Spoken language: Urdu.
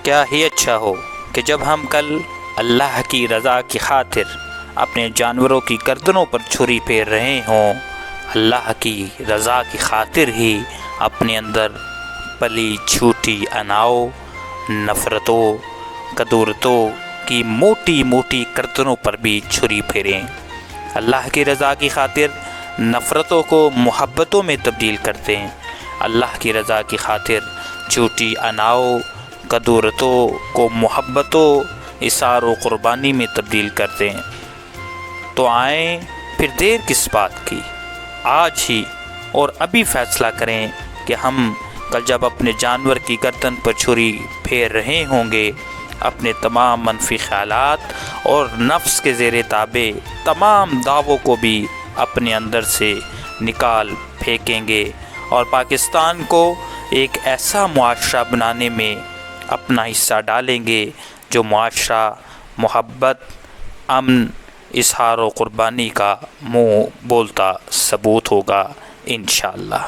کیا ہی اچھا ہو کہ جب ہم کل اللہ کی رضا کی خاطر اپنے جانوروں کی گردنوں پر چھری پھیر رہے ہوں، اللہ کی رضا کی خاطر ہی اپنے اندر پلی جھوٹی اناؤ، نفرتوں، کدورتوں کی موٹی موٹی گردنوں پر بھی چھری پھیریں۔ اللہ کی رضا کی خاطر نفرتوں کو محبتوں میں تبدیل کرتے ہیں، اللہ کی رضا کی خاطر جھوٹی اناؤ، کدورتوں کو محبتوں، اثار و قربانی میں تبدیل کرتے ہیں۔ تو آئیں پھر دیر کس بات کی، آج ہی اور ابھی فیصلہ کریں کہ ہم کل جب اپنے جانور کی گردن پر چھری پھیر رہے ہوں گے، اپنے تمام منفی خیالات اور نفس کے زیر تابع تمام دعووں کو بھی اپنے اندر سے نکال پھینکیں گے اور پاکستان کو ایک ایسا معاشرہ بنانے میں اپنا حصہ ڈالیں گے جو معاشرہ محبت، امن، اظہار و قربانی کا منہ بولتا ثبوت ہوگا انشاءاللہ۔